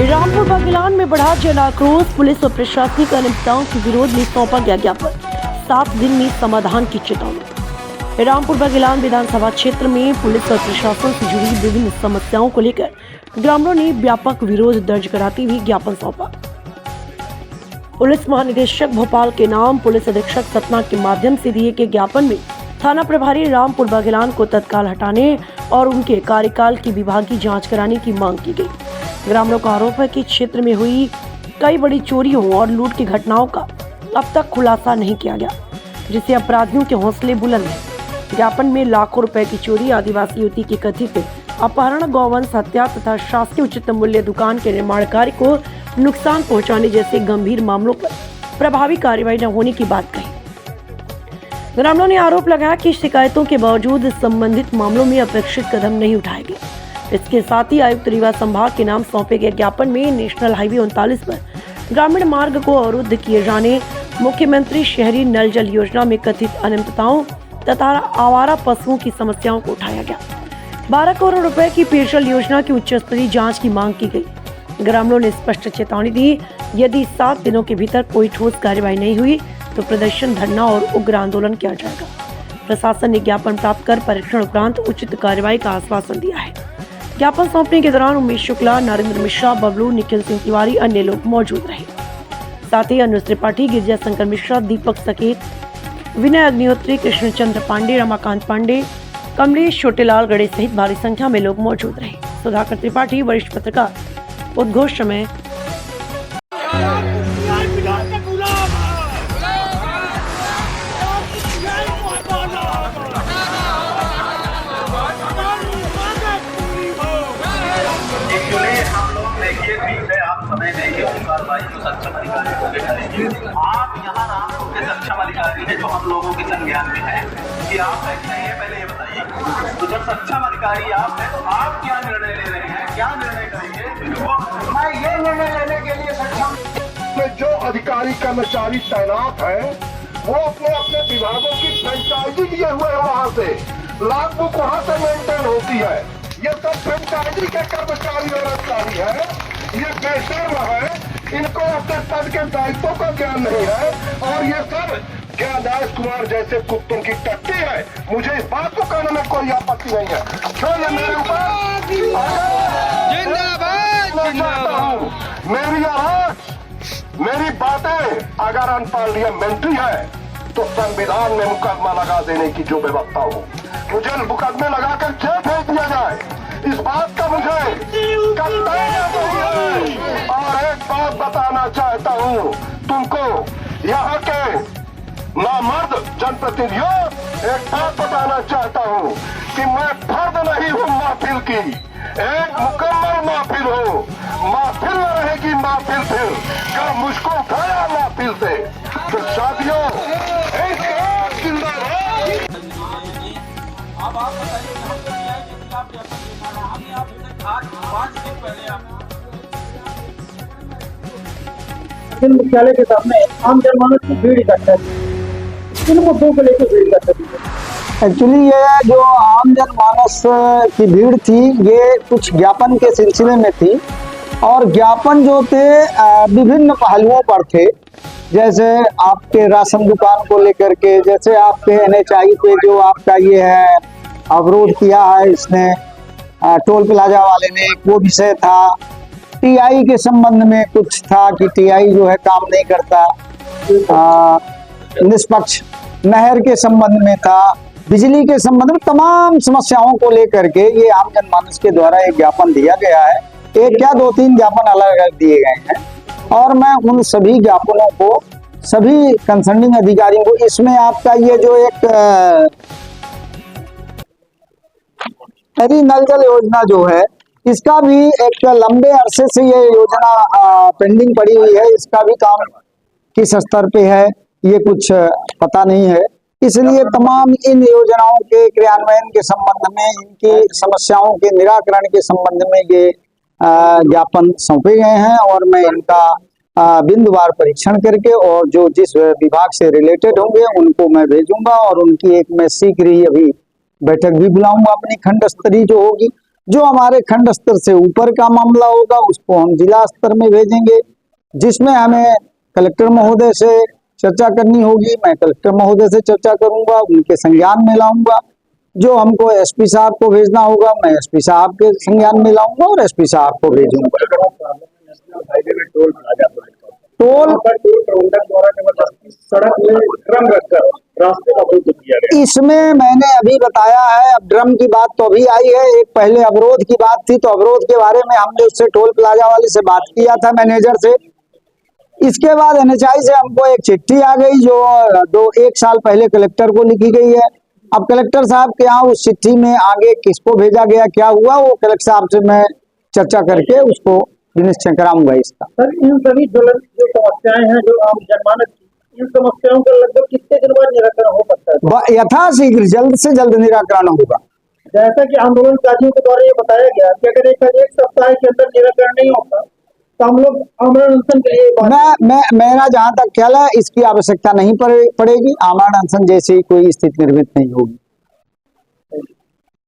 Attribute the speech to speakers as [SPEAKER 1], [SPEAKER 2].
[SPEAKER 1] रामपुर बघेलान में बढ़ा जन आक्रोश। पुलिस और प्रशासनिक अनियमितताओं के विरोध में सौंपा गया ज्ञापन। 7 दिन में समाधान की चेतावनी। रामपुर बघेलान विधानसभा क्षेत्र में पुलिस और प्रशासन से जुड़ी विभिन्न समस्याओं को लेकर ग्रामीणों ने व्यापक विरोध दर्ज कराते हुए ज्ञापन सौंपा। पुलिस महानिदेशक भोपाल के नाम पुलिस अधीक्षक सतना के माध्यम से दिए गए ज्ञापन में थाना प्रभारी रामपुर बघेलान को तत्काल हटाने और उनके कार्यकाल की विभागीय जांच कराने की मांग की गई। ग्रामीणों का आरोप है कि क्षेत्र में हुई कई बड़ी चोरियों और लूट की घटनाओं का अब तक खुलासा नहीं किया गया, जिससे अपराधियों के हौसले बुलंद हैं। ज्ञापन में लाखों रुपए की चोरी, आदिवासी युवती की कथित अपहरण, गौवंश हत्या तथा शासकीय उचित मूल्य दुकान के निर्माण कार्य को नुकसान पहुंचाने जैसे गंभीर मामलों पर प्रभावी कार्रवाई न होने की बात कही। ग्रामीणों ने आरोप लगाया कि शिकायतों के बावजूद संबंधित मामलों में अपेक्षित कदम नहीं उठाए गए। इसके साथ ही आयुक्त रीवा संभाग के नाम सौंपे गए ज्ञापन में नेशनल हाईवे 39 पर ग्रामीण मार्ग को अवरुद्ध किए जाने, मुख्यमंत्री शहरी नल जल योजना में कथित अनियमितताओं तथा आवारा पशुओं की समस्याओं को उठाया गया। 12 करोड़ रुपए की पेयजल योजना की उच्च स्तरीय जांच की मांग की गई। ग्रामीणों ने स्पष्ट चेतावनी दी, यदि 7 दिनों के भीतर कोई ठोस कार्रवाई नहीं हुई तो प्रदर्शन, धरना और उग्र आंदोलन किया जाएगा। प्रशासन ने ज्ञापन प्राप्त कर परीक्षण उपरांत उचित कार्रवाई का आश्वासन दिया है। ज्ञापन सौंपने के दौरान उमेश शुक्ला, नरेंद्र मिश्रा, बबलू, निखिल सिंह तिवारी, अन्य लोग मौजूद रहे। साथ ही अनुज त्रिपाठी, गिरिजा शंकर मिश्रा, दीपक सकेत, विनय अग्निहोत्री, कृष्णचंद्र पांडे, रमाकांत पांडे, कमलेश छोटेलाल गणेश सहित भारी संख्या में लोग मौजूद रहे। सुधाकर त्रिपाठी, वरिष्ठ पत्रकार, उद्घोष समय।
[SPEAKER 2] समय देंगे उन कार्रवाई को सक्षम अधिकारी को करेंगे। आप यहाँ रामपुर के सक्षम अधिकारी हैं जो हम लोगों के संज्ञान में है कि आप ऐसे नहीं है, पहले ये बताइए। तो जब सक्षम अधिकारी आप हैं तो आप क्या निर्णय ले रहे हैं, क्या निर्णय करेंगे? मैं ये निर्णय लेने के लिए सक्षम
[SPEAKER 3] में जो अधिकारी कर्मचारी तैनात है वो अपने अपने विभागों की फ्रेंचाइजी लिए हुए है, वहाँ से लाभ बुक वहाँ से मेंटेन होती है। ये सब फ्रेंचाइजी के कर्मचारी और अधिकारी है, ये बेशर्म है, इनको अपने पद के दायित्वों का ज्ञान नहीं है और ये सब ज्ञानदास कुमार जैसे कुत्तों की टट्टी है। मुझे इस बात को कहने में कोई आपत्ति नहीं है। क्यों ये मेरे ऊपर मेरी आवाज, मेरी बातें अगर अनपार्लियामेंट्री है तो संविधान में मुकदमा लगा देने की जो व्यवस्था हो, मुझे मुकदमे लगाकर जेल भेज दिया जाए, इस बात का मुझे और एक बात बताना चाहता हूँ तुमको, यहाँ के नामर्द जनप्रतिनिधियों, एक बात बताना चाहता हूँ कि मैं फर्द नहीं हूँ महफिल की, एक मुकम्मल महफिल हो। महफिल न रहेगी महफिल फिर क्या मुझको उठाया महफिल से। तो साथियों,
[SPEAKER 2] अब आप बताइए आज 5 दिन पहले आप
[SPEAKER 4] मुख्यालय के सामने आम जनमानस की भीड़ इकट्ठा थी। इन मुद्दों को लेकर भीड़ इकट्ठा थी।
[SPEAKER 5] एक्चुअली ये जो आम जनमानस की भीड़ थी ये कुछ ज्ञापन के सिलसिले में थी और ज्ञापन जो थे विभिन्न पहलुओं पर थे, जैसे आपके राशन दुकान को लेकर के, जैसे आपके NHI पे जो आपका ये है अवरोध किया है इसने टोल प्लाजा वाले ने, वो विषय था। TI के संबंध में कुछ था कि TI जो है काम नहीं करता, निष्पक्ष नहर के संबंध में था, बिजली के संबंध में तमाम समस्याओं को लेकर के ये आम जनमानस के द्वारा एक ज्ञापन दिया गया है। एक क्या 2-3 ज्ञापन अलग अलग दिए गए हैं और मैं उन सभी ज्ञापनों को सभी कंसर्निंग अधिकारियों को, इसमें आपका ये जो एक नल जल योजना जो है, इसका भी एक लंबे अरसे से ये योजना पेंडिंग पड़ी हुई है, इसका भी काम किस स्तर पे है ये कुछ पता नहीं है। इसलिए तमाम इन योजनाओं के क्रियान्वयन के संबंध में, इनकी समस्याओं के निराकरण के संबंध में ये ज्ञापन सौंपे गए हैं और मैं इनका बिंदुवार परीक्षण करके और जो जिस विभाग से रिलेटेड होंगे उनको मैं भेजूंगा और उनकी एक मैं शीघ्र ही अभी बैठक भी बुलाऊंगा अपनी खंड स्तरीय जो होगी। जो हमारे खंड स्तर से ऊपर का मामला होगा उसको हम जिला स्तर में भेजेंगे, जिसमें हमें कलेक्टर महोदय से चर्चा करनी होगी। मैं कलेक्टर महोदय से चर्चा करूंगा, उनके संज्ञान में लाऊंगा। जो हमको एसपी साहब को भेजना होगा मैं एसपी साहब के संज्ञान में लाऊंगा और एसपी साहब को भेजूंगा। टोल
[SPEAKER 4] सड़क में ड्रम रखकर रास्ते का अवरुद्ध किया गया।
[SPEAKER 5] इसमें मैंने अभी बताया है, अब ड्रम की बात तो अभी आई है, एक पहले अवरोध की बात थी, तो अवरोध के बारे में हमने उससे टोल प्लाजा वाले से बात किया था, मैनेजर से। इसके बाद एनएचआई से हमको एक चिट्ठी आ गई जो एक साल पहले कलेक्टर को लिखी गई है। अब कलेक्टर साहब के यहाँ उस चिट्ठी में आगे किसको भेजा गया, क्या हुआ, वो कलेक्टर साहब से मैं चर्चा करके उसको निश्चय कराऊंगा इसका।
[SPEAKER 4] सर, इन सभी ज्वलंत जो समस्याएं हैं जो आम जनमानस की, इन समस्याओं का लगभग कितने दिन बाद निराकरण हो सकता है?
[SPEAKER 5] यथाशीघ्र जल्द से जल्द निराकरण होगा।
[SPEAKER 4] जैसा कि आंदोलनकारियों के द्वारा ये बताया गया कि अगर एक सप्ताह के अंदर निराकरण नहीं होता तो हम लोग आमरण अनशन के लिए
[SPEAKER 5] मेरा जहां तक ख्याल है इसकी आवश्यकता नहीं पड़ेगी। आमरण अनशन जैसी कोई स्थिति निर्मित नहीं होगी।